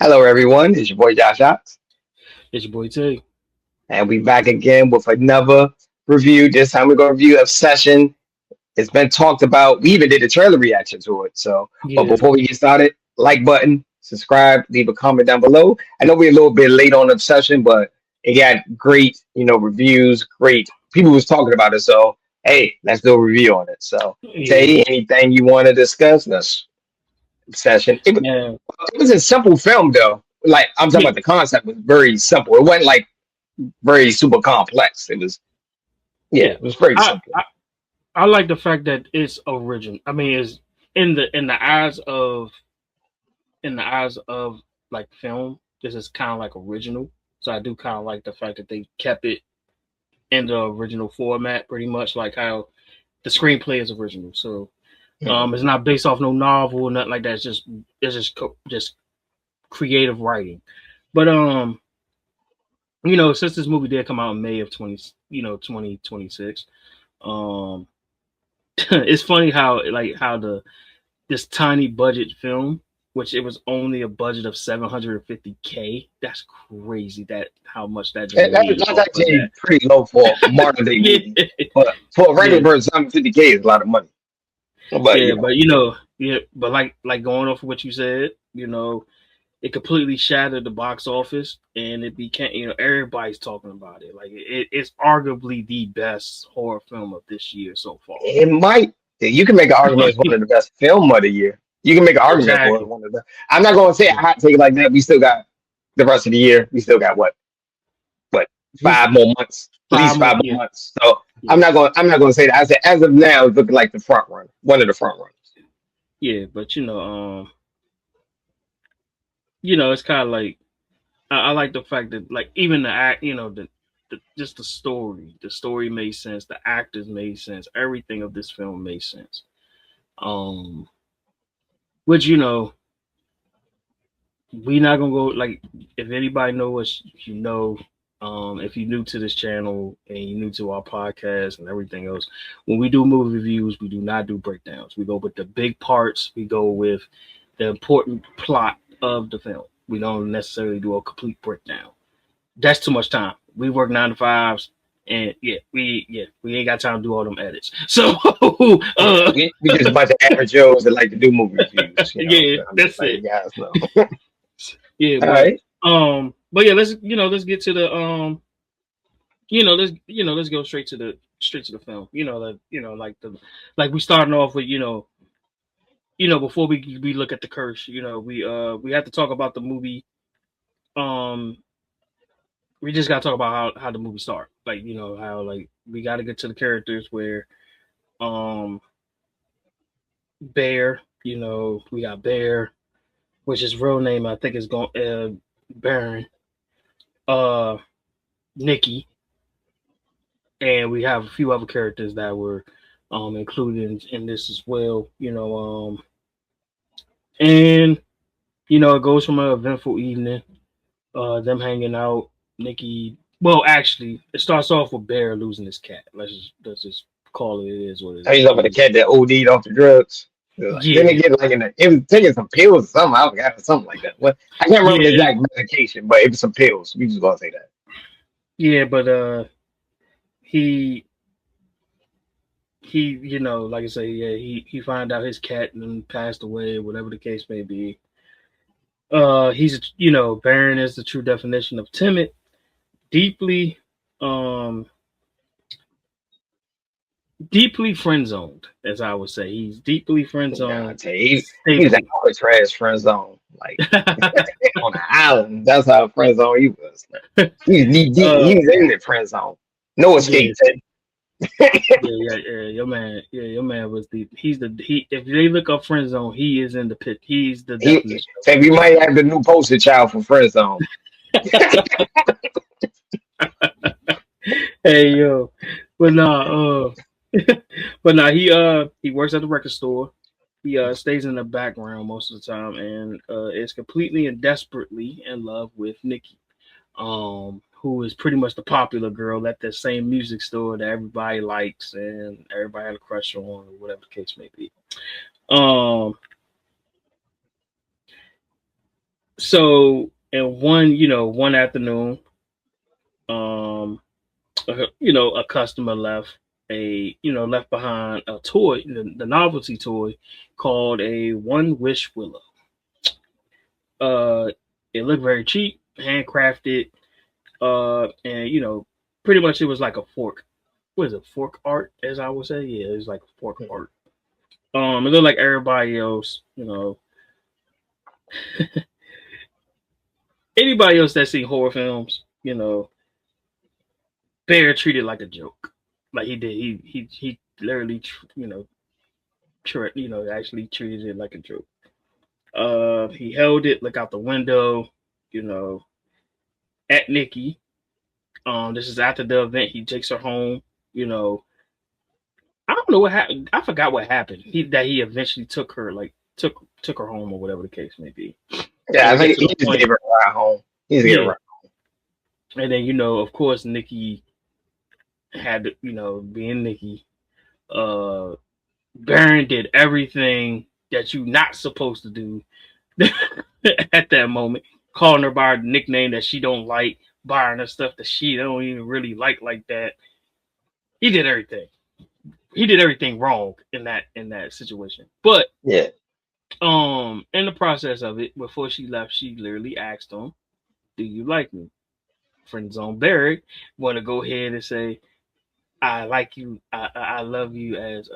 Hello, everyone. It's your boy Josh Ox, It's your boy Tay. and we back again with another review. This time we're going to review Obsession. It's been talked about. We even did a trailer reaction to it. But Yeah, before we get started, like button, subscribe, leave a comment down below. I know we're a little bit late on Obsession, but it got great, reviews. Great people was talking about it. So hey, let's do a review on it. So yeah, Tay, anything you want to discuss? This Obsession. man. It was a simple film though. Like I'm talking Yeah, about the concept was very simple. It wasn't like very super complex. yeah. It was very I, simple. I I like the fact that it's original. I mean, it's in the eyes of like film. This is kind of like original. So I do kind of like the fact that they kept it in the original format, pretty much like how the screenplay is original. So Mhm. it's not based off no novel or nothing like that. It's just creative writing. But since this movie did come out in May of 2026, um, it's funny how the this tiny budget film, which it was only a budget of 750K. That's crazy. That how much that just made That's off of actually that. pretty low for a modern day Yeah, movie. But for a regular yeah, person, 750K is a lot of money. But yeah. But but like going off of what you said, it completely shattered the box office, and it became everybody's talking about it. Like it's arguably the best horror film of this year so far. it might. You can make an argument it's one of the best film of the year. You can make an argument for it. Exactly. One of the. I'm not going to say a Yeah. hot take like that. We still got the rest of the year. We still got what We 5 more months, at five least more. five more Yeah, months. So yeah, I'm not going to say that. I said as of now, it's looking like the front run, one of the front runners. yeah. But it's kind of like I like the fact that like even the act, just the story made sense, the actors made sense, everything of this film made sense. Um, which we not gonna go like if anybody know us, if you're new to this channel and you're new to our podcast and everything else, when we do movie reviews, we do not do breakdowns. We go with the big parts. We go with the important plot of the film. We don't necessarily do a complete breakdown. That's too much time. We work 9 to 5s, and we ain't got time to do all them edits. So, Yeah, we just a bunch of average Joes that like to do movie reviews. yeah, I'm just that's letting it. you guys know. Yeah, All right. but yeah, let's get to the let's go straight to the film. Like we starting off with before we look at the curse. We have to talk about the movie. Um, we just gotta talk about how the movie start. Like how like we got to get to the characters where um Bear. We got Bear, which his real name I think is going Baron. Uh, Nikki, and we have a few other characters that were included in this as well. And it goes from an eventful evening, them hanging out. Nikki, well, actually, it starts off with Bear losing his cat. Let's just call it is what it Are you is. talking about the cat that OD'd off the drugs? Like, didn't Yeah, it get like it was taking some pills or something? I forgot something like that. What I can't remember the yeah, exact medication, but it was some pills. We just gonna say that. yeah. But he like I say, yeah, he found out his cat and passed away, whatever the case may be. He's Baron is the true definition of timid, deeply, um, deeply friend zoned, as I would say. He's deeply friend Nah, I zoned tell you, he was out safely. of trash friend zone, like on the island. That's how friend zone he was. Like, he was knee deep. He uh, was in the friend zone. No yeah, escape. Ted. yeah. Your man was he. If they look up friend zone, he is in the pit. He's the He definition of say we friend might have the new poster child for friend zone. hey yo, but nah, but nah, he works at the record store. He stays in the background most of the time and is completely and desperately in love with Nikki, who is pretty much the popular girl at the same music store that everybody likes and everybody had a crush on, or whatever the case may be. Um, So in one afternoon, um, a customer left behind a toy, the novelty toy called a One Wish Willow. Uh, it looked very cheap, handcrafted, and pretty much it was like a fork. What is it? Fork art, as I would say. Yeah, it was like fork art. It looked like everybody else. Anybody else that seen horror films, Bear treated like a joke. Like he did. He literally, actually treated it like a joke. He held it, look out the window, you know, at Nikki. This is after the event. He takes her home. You know, I don't know what happened. I forgot what happened. He eventually took her, like took her home or whatever the case may be. Yeah, And I we get think to he the just point. gave her a ride home. He's gonna get a Yeah, ride. and then of course, Nikki had to, being Nikki. Uh, Baron did everything that you not supposed to do at that moment, calling her by a nickname that she don't like, buying her stuff that she don't even really like that. He did everything. He did everything wrong in that situation. But Yeah. in the process of it, before she left, she literally asked him, "Do you like me?" Friend zone Barrett want to go ahead and say, "I like you. I love you as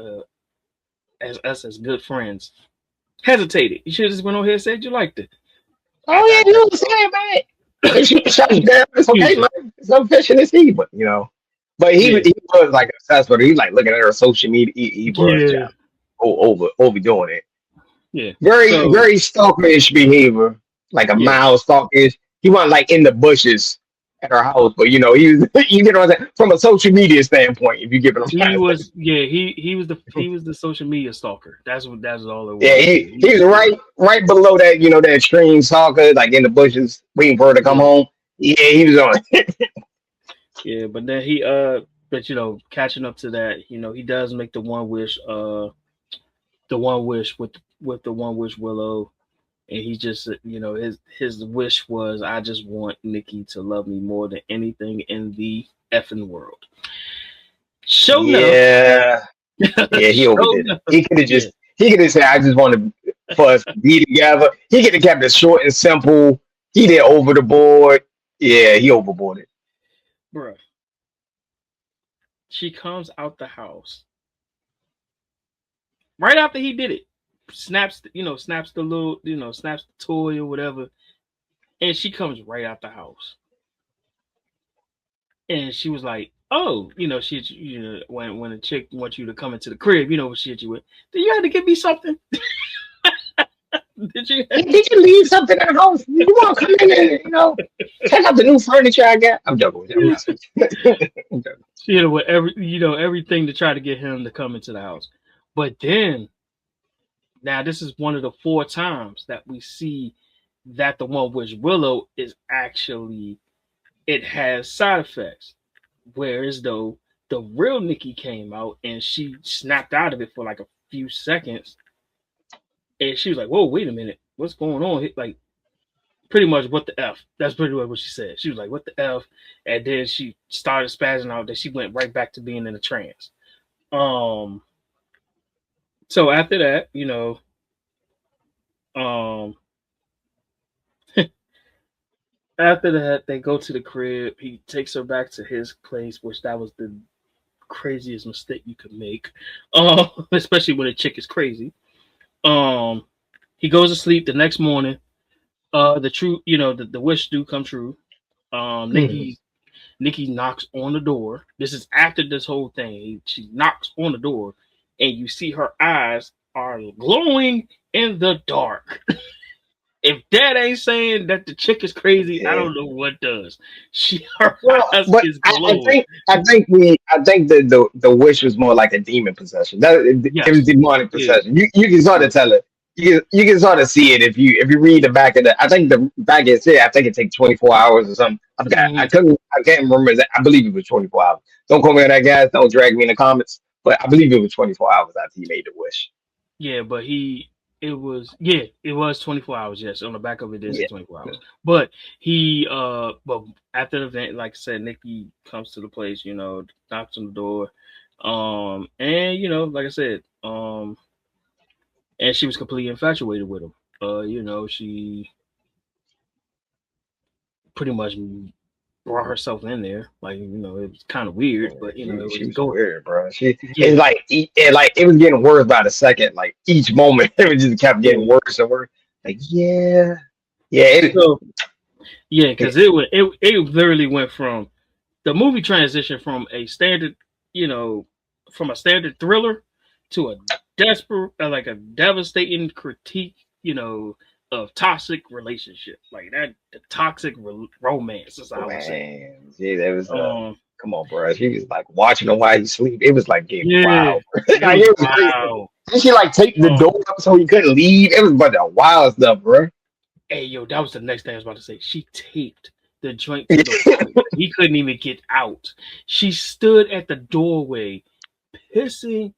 us as good friends." Hesitated. You should have just went on here and said you liked it. Oh After I yeah, you got know what I'm saying, man. And she shut you down. It's okay, excuse me. man. It's no fish in the sea, but But Yeah. he was like obsessed with her. He like looking at her social media. He was Yeah. child. Overdoing it. Yeah. Very, So very stalkerish behavior, like a yeah. mild stalkerish. He wasn't like in the bushes at her house, but he was. You get what I'm saying from a social media standpoint. If you get what I'm He trying to say, was yeah, he was the social media stalker. That's all it yeah, was. Yeah. he was right below that. That extreme stalker, like in the bushes, waiting for her to come Yeah. home. Yeah, he was on. Yeah. But then but catching up to that, he does make the one wish with the One Wish Willow. And he just, his wish was, I just want Nikki to love me more than anything in the effing world. Show enough. Yeah, yeah, he Show overdid it. enough. Yeah. He could have said, I just wanted for us to be together. He could have kept it short and simple. He did over the board. Yeah, he overboarded. Bruh. She comes out the house right after he did it. Snaps the little, snaps the toy or whatever. And she comes right out the house. And she was like, "Oh, when a chick wants you to come into the crib, what shit you with? Then you had to give me something. Did you? Did you leave something in the house? You want to come in and check out the new furniture I got? I'm joking with you. I'm messing with you. I'm joking. Everything to try to get him to come into the house. But then, now this is one of the 4 times that we see that the One Wish Willow is actually, it has side effects. Whereas though the real Nikki came out and she snapped out of it for like a few seconds, and she was like, "Whoa, wait a minute, what's going on?" Like, pretty much, what the f? That's pretty much what she said. She was like, "What the f?" And then she started spazzing out. That she went right back to being in a trance. Um. So after that, um, after that, they go to the crib. He takes her back to his place, which that was the craziest mistake you could make. Especially when a chick is crazy. Um, he goes to sleep the next morning. The true, the wish do come true. Um, Mhm. Nikki Nikki knocks on the door. This is after this whole thing. She knocks on the door, and you see her eyes are glowing in the dark. If that ain't saying that the chick is crazy, I Yeah. don't know what does. Her Well, eyes but is I glowing. think I think the wish was more like a demon possession. It was Yes. demonic Yeah. possession. You can sort Yeah. of tell it. You can sort of see it if you read the back of the. I think the back of it said I think it takes 24 hours or something. I forgot. Hmm. I can't remember that. I believe it was 24 hours. Don't quote me on that, guys. Don't drag me in the comments. But I believe it was 24 hours after he made the wish. Yeah, but It was 24 hours. Yes, on the back of it, it Yeah. said 24 hours. But he but after the event, like I said, Nikki comes to the place, knocks on the door, and like I said, and she was completely infatuated with him. She pretty much brought herself in there. Like, it was kind of weird, but it She was was going. weird, bro. She Yeah, it was getting worse by the second. Like each moment, it just kept getting yeah. worse and worse. Like yeah. So yeah, It, because it literally went from the movie transition from a standard, you know, from a standard thriller to a desperate, like a devastating critique, of toxic relationship, like that, the toxic romance, is how I would say. man, yeah, that was Um, come on, bro. She was like watching him while he sleep. It was like getting yeah, wild. it Like, was it was crazy. wow. Then she like taped the Um, door up so he couldn't leave. It was a bunch of wild stuff, bro. hey, yo, that was the next thing I was about to say. She taped the joint to the Yeah. point he couldn't even get out. She stood at the doorway, pissing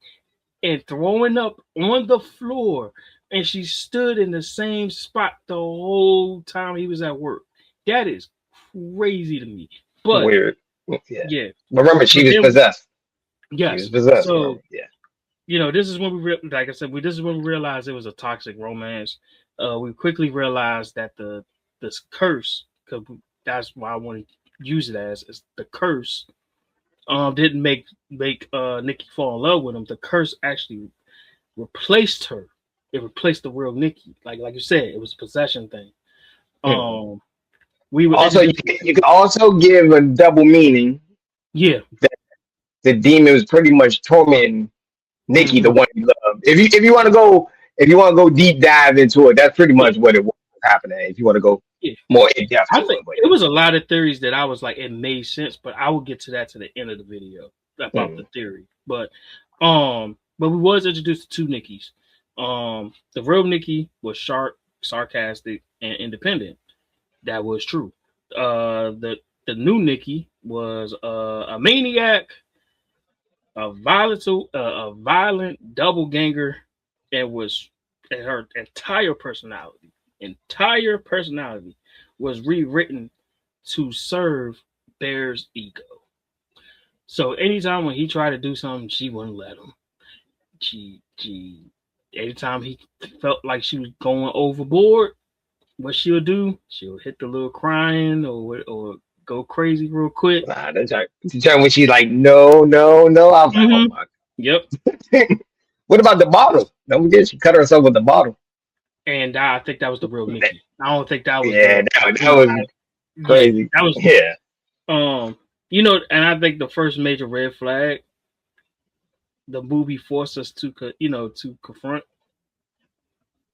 and throwing up on the floor, and she stood in the same spot the whole time he was at work. That is crazy to me. But Weird. Yeah. yeah, But remember, she but was then possessed. She was yes. possessed, bro. So Yeah. this is when like I said, this is when we realized it was a toxic romance. We quickly realized that this curse, because that's why I want to use it as is the curse. Didn't make Nikki fall in love with him. The curse actually replaced her. It replaced the real Nikki. Like you said, it was a possession thing. Hmm. We were Also, introduced. you can also give a double meaning Yeah. that the demon was pretty much tormenting Nikki, the Hmm. one you love. If you want to go deep dive into it, that's pretty Yeah. much what it was happening. If you want to go Yeah. more in depth I to think it, but it was a lot of theories that I was like, it made sense, but I will get to that to the end of the video about yeah. the theory. But we was introduced to two Nickies. The real Nikki was sharp, sarcastic, and independent. That was true. The new Nikki was a maniac, a violent double ganger, and her entire personality was rewritten to serve Bear's ego. So anytime when he tried to do something, she wouldn't let him. She anytime he felt like she was going overboard, what she'll do, she'll hit the little crying or go crazy real quick. Nah, the time when she's like, no, no, no. I was like, oh Mm-hmm. my Yep. god. What about the bottle? Don't forget she cut herself with the bottle. And I think that was the real Nikki. I don't think that was Yeah, the that was yeah, crazy. that was Yeah. and I think the first major red flag the movie forced us to to confront.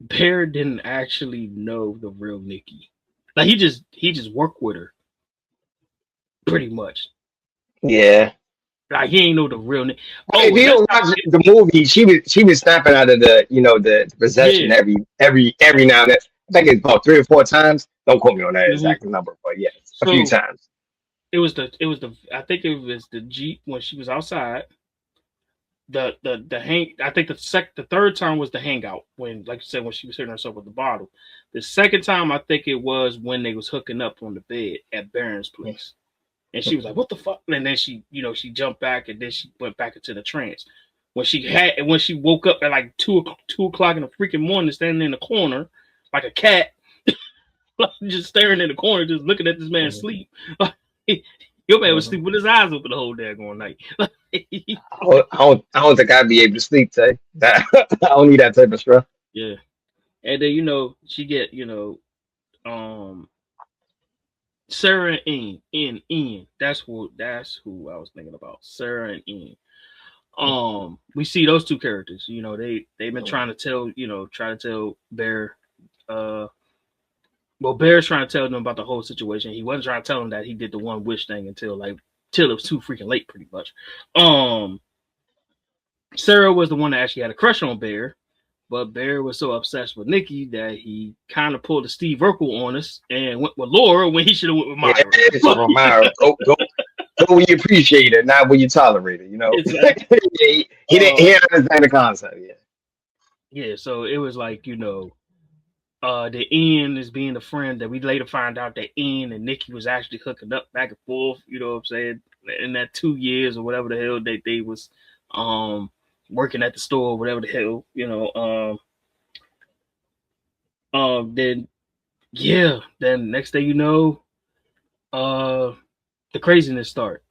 Bear didn't actually know the real Nikki. Like he just worked with her pretty much. Yeah. Like he ain't know the real Nikki. If Oh, you let's don't not watch forget. the movie, she was snapping out of the possession Yeah. every now and then. I think it's about 3 or 4 times. Don't quote me on that Hmm. exact number, but yeah, a few So times. it was the I think it was the Jeep when she was outside. The hang I think the third time was the hangout when, like you said, when she was hitting herself with the bottle. The second time I think it was when they was hooking up on the bed at Baron's place. And she was like, "What the fuck?" And then she jumped back, and then she went back into the trance. When she woke up at like 2 o'clock in the freaking morning, standing in the corner like a cat, just staring in the corner, just looking at this man sleep. Your man was Mhm. sleeping with his eyes open the whole daggone night. I don't think I'd be able to sleep, Tay. I don't need that type of stress. Yeah, and then she get um Sarah and Ian. That's who I was thinking about. Sarah and Ian. We see those two characters. They've been trying to tell Bear. Well, Bear's trying to tell them about the whole situation. He wasn't trying to tell them that he did the one wish thing until it was too freaking late, pretty much. Sarah was the one that actually had a crush on Bear, but Bear was so obsessed with Nikki that he kind of pulled a Steve Urkel on us and went with Laura when he should have went with Yeah, Myra. it's from Myra. Go where you appreciate it, not where you tolerate it. Exactly. he didn't understand the concept. Yeah. Yeah, so it was like, the Ian is being the friend that we later find out that Ian and Nikki was actually hooking up back and forth, you know what I'm saying? In that 2 years or whatever the hell they was working at the store, whatever the hell, then yeah, then next thing you know, uh the craziness start.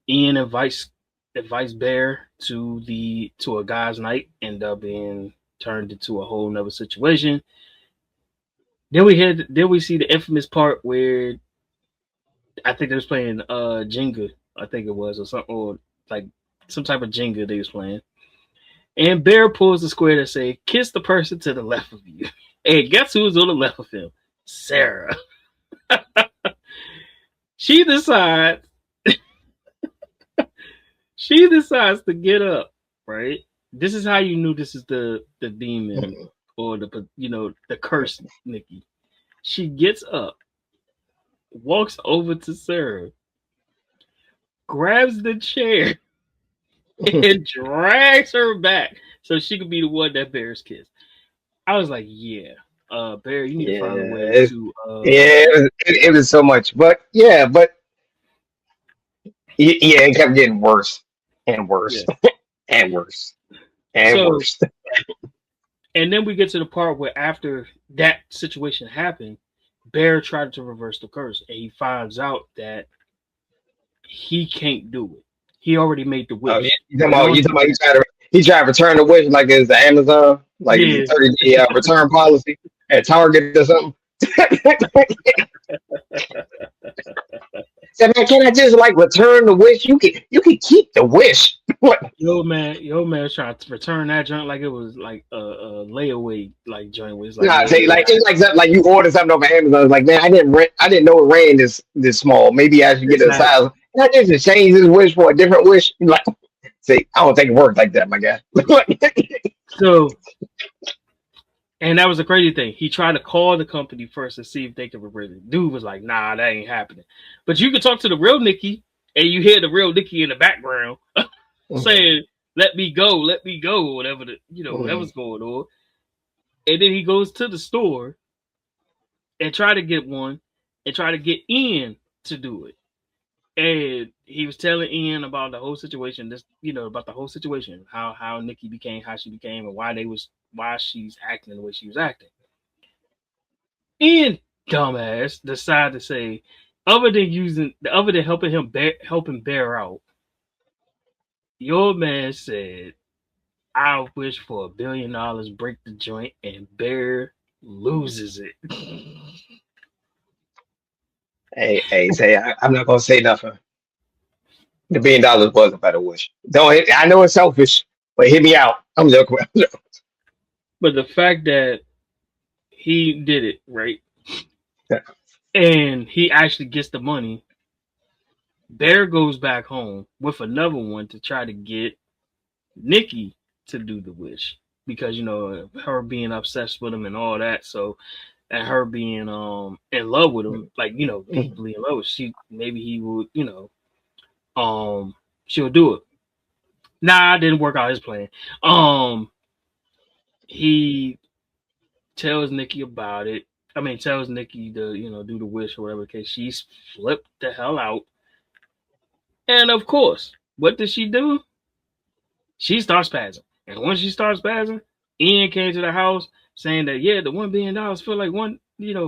Ian invites Bear to a guy's night, end up being turned into a whole nother situation. Then we see the infamous part where I think they was playing Jenga, I think it was, or something, or like some type of Jenga they was playing. And Bear pulls the square to say, kiss the person to the left of you. And guess who's on the left of him? Sarah. She decides she decides to get up, right? This is how you knew this is the demon or the curse, Nikki. She gets up, walks over to Sarah, grabs the chair, and drags her back so she could be the one that Bear's kiss. I was like, yeah, Bear, you need to find a way Yeah, to it was so much, but it kept getting worse and worse yeah. and worse and So worse. and then we get to the part where after that situation happened, Bear tried to reverse the curse and he finds out that he can't do it. He already made the Oh, wish. you talking about he tried to return the wish like it's the Amazon, like it's a Yeah. 30-day return policy at Target or something. Said, man, can I just like return the wish? You can keep the wish. Yo man was trying to return that joint like it was like a layaway like joint was like, Nah, yeah, say like it's like something like you order something off of Amazon. It's like, man, I didn't know it ran this small. Maybe I should get it's a not. size. Can I just change this wish for a different wish? Like, see, I don't think it works like that, my guy. So and that was the crazy thing. He tried to call the company first to see if they could reverse it. Dude was like, nah, that ain't happening. But you could talk to the real Nikki and you hear the real Nikki in the background saying, let me go, whatever whatever's going on. And then he goes to the store and try to get one and try to get Ian to do it. And he was telling Ian about the whole situation, about the whole situation, how Nikki became how she became and why she's acting the way she was acting. Ian, dumbass, decided to say, other than helping Bear out, your man said, I wish for $1 billion, break the joint, and Bear loses it. Hey, say I'm not gonna say nothing. $1 billion was a better wish. Don't I know it's selfish, but hit me out. I'm joking. But the fact that he did it, right? And he actually gets the money. Bear goes back home with another one to try to get Nikki to do the wish because her being obsessed with him and all that. So and her being in love with him, like deeply in love with maybe he would she'll do it. Nah, didn't work out his plan. He tells Nikki about it. I mean, tells Nikki to do the wish or whatever case. She's flipped the hell out. And of course, what does she do? She starts spazzing. And when she starts spazzing, Ian came to the house saying that, yeah, the $1 billion feel like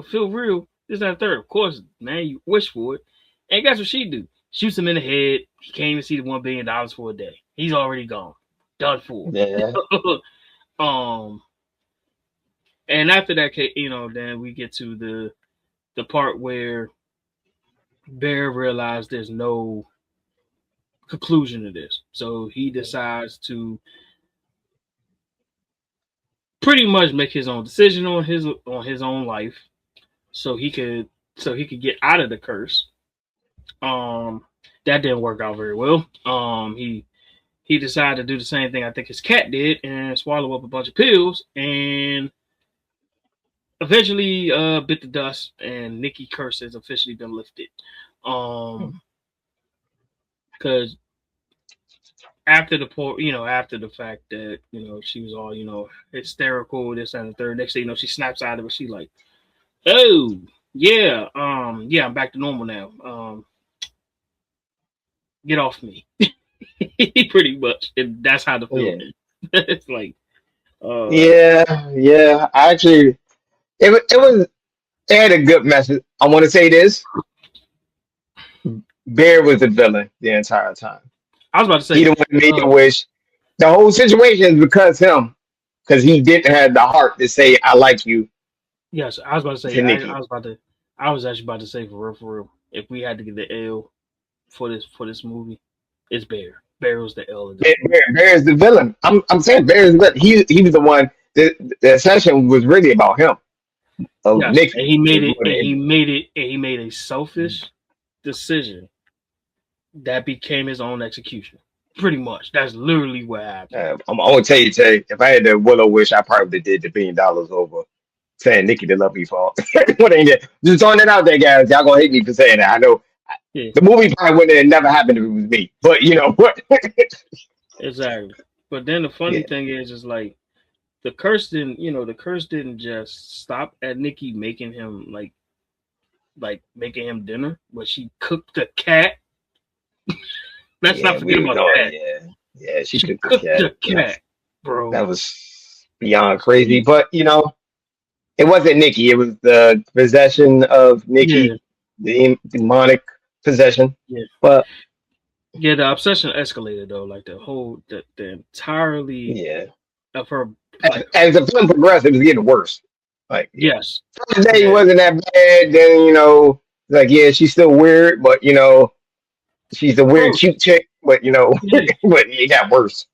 feel real. This, that, third. Of course, man, you wish for it. And guess what she do? Shoots him in the head. He can't even see the $1 billion for a day. He's already gone. Done for. Yeah. And after that, then we get to the part where Bear realized there's no conclusion to this. So he decides to pretty much make his own decision on his own life, so he could get out of the curse. That didn't work out very well. He decided to do the same thing I think his cat did and swallow up a bunch of pills and eventually bit the dust and Nikki curse has officially been lifted. Because after after the fact that she was all hysterical, this and the third. Next thing you know, she snaps out of it. She like, oh yeah, yeah, I'm back to normal now. Get off me, pretty much. And that's how the film is. It's like, yeah. Actually, it had a good message. I want to say this: Bear was the villain the entire time. I was about to He say, the one who made the wish. The whole situation is because him, because he didn't have the heart to say "I like you" yes, I was about to say, to Nikki. I was actually about to say for real. If we had to get the L for this movie, it's Bear. Bear was the L of this movie. Bear is the villain. I'm saying Bear is the villain. He was the one. The session was really about him. Of Yes, Nikki. and he made a selfish decision that became his own execution. Pretty much, that's literally what happened. I'm gonna tell you, Tay, if I had the Willow wish, I probably did the $1 billion over saying Nikki the love me fault. What ain't it? Just throwing it out there, guys. Y'all gonna hate me for saying that. I know Yeah, the movie probably wouldn't have never happened if it was me. But you know what? exactly. But then the funny Yeah. thing is like the curse didn't just stop at Nikki making him like making him dinner, but she cooked the cat. Let's not Yeah, we forget were about knowing, that. yeah. Yeah, she She took the cooked cat. the cat, bro. That was beyond crazy. But it wasn't Nikki. It was the possession of Yeah, Nikki, the demonic possession. yeah, But yeah. The obsession escalated though. Like the entirely yeah. of her, As, like as the film progressed, it was getting worse. Like, yeah. yes, First day yeah, wasn't that bad. Then, like, yeah, she's still weird, but, she's a weird, bro. cute chick, but, Yeah. but it got worse.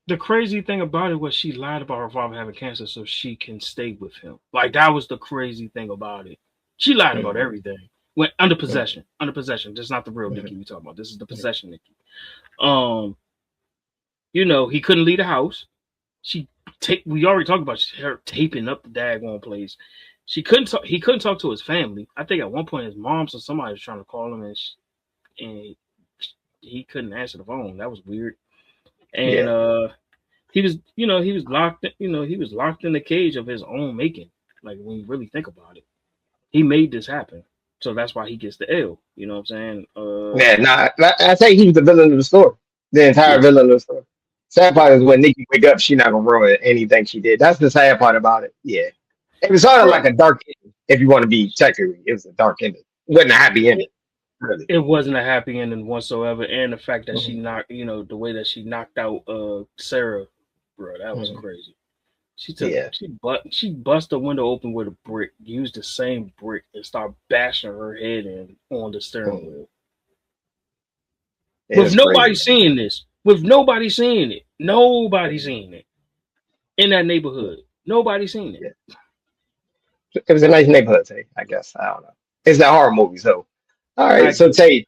The crazy thing about it was she lied about her father having cancer so she can stay with him. Like that was the crazy thing about it. She lied about Mhm, everything. Went under mhm, possession. Under possession. This is not the real mhm, Nikki we talking about. This is the mhm. possession Nikki. Um, he couldn't leave the house. She take we already talked about her taping up the daggone place. He couldn't talk to his family. I think at one point his mom or somebody was trying to call him and he couldn't answer the phone. That was weird. And Yeah, he was locked in the cage of his own making. Like when you really think about it, he made this happen. So that's why he gets the L. You know what I'm saying? yeah. Nah, I say he was the villain of the story, the Yeah, entire villain of the story. Sad part yeah, is when Nikki wake up, she not gonna ruin anything she did. That's the sad part about it. Yeah, it was sort of like bro. a dark ending, if you want to be technically. It was a dark ending. It wasn't a happy ending, It, really. it wasn't a happy ending whatsoever, and the fact that she Mhm, knocked, the way that she knocked out Sarah, bro, that was mhm. crazy. Yeah, She bust the window open with a brick, used the same brick, and started bashing her head in on the steering mhm. wheel. It With was nobody crazy. seeing this. With nobody seeing it. Nobody Mhm. seeing it. In that neighborhood. Nobody seen it. Yeah, it was a nice neighborhood, Tay. I guess I don't know. It's a horror movie, so all I right. So get Tay,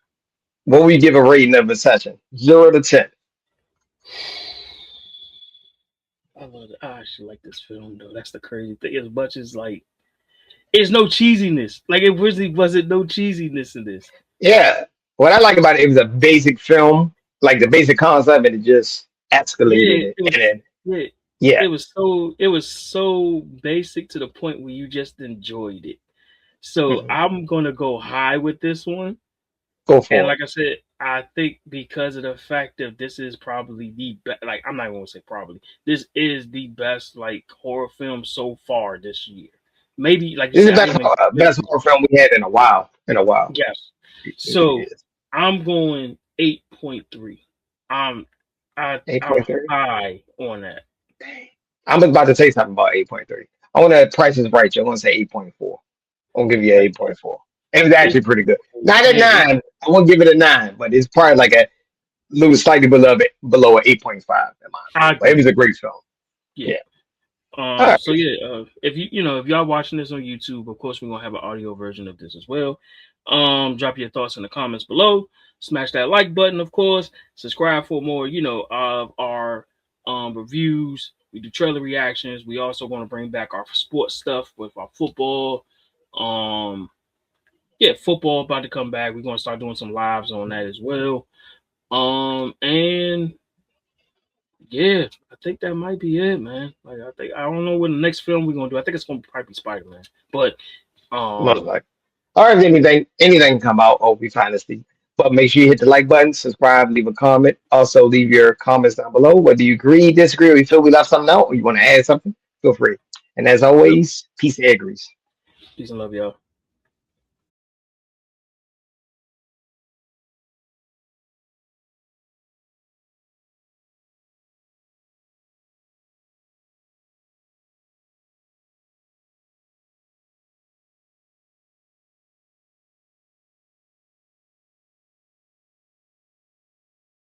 what we give a rating of a session? 0 to 10. I love it. I actually like this film though. That's the crazy thing. As much as like it's no cheesiness. Like it really wasn't no cheesiness in this. Yeah. What I like about it, it was a basic film, like the basic concept, and it just escalated Yeah, it. it was And then, yeah. yeah, It was so basic to the point where you just enjoyed it. So mhm. I'm gonna go high with this one. Go And for it. like I said, I think because of the fact that this is probably the best, like I'm not even gonna say probably, this is the best like horror film so far this year. Maybe like you This is said, the I didn't even consider best it. horror film we had in a while. In a while, Yes. it really So is. I'm going 8.3. I'm I'm 8.3. high on that. I'm about to say something about 8.3. I want to Price is Right. I want to say 8.4. I'm gonna give you an Like 8.4. It was actually eight, pretty good. Not a yeah, 9. I won't give it a 9, but it's probably like a little slightly below an 8.5 in my I opinion. But it agree. was a great film. Yeah. Yeah. All right. So yeah, if if y'all watching this on YouTube, of course we're gonna have an audio version of this as well. Drop your thoughts in the comments below. Smash that like button, of course. Subscribe for more, of our reviews. We do trailer reactions. We also want to bring back our sports stuff with our football. Um, yeah, football about to come back. We're gonna start doing some lives on that as well. And Yeah, I think that might be it, man. Like I don't know what the next film we're gonna do. I think it's gonna probably be Spider Man. But Most um likely. Or if anything come out, oh, we find this. But make sure you hit the like button, subscribe, leave a comment. Also, leave your comments down below. Whether you agree, disagree, or you feel we left something out, or you want to add something, feel free. And as yep, always, peace and grease. peace and love, y'all.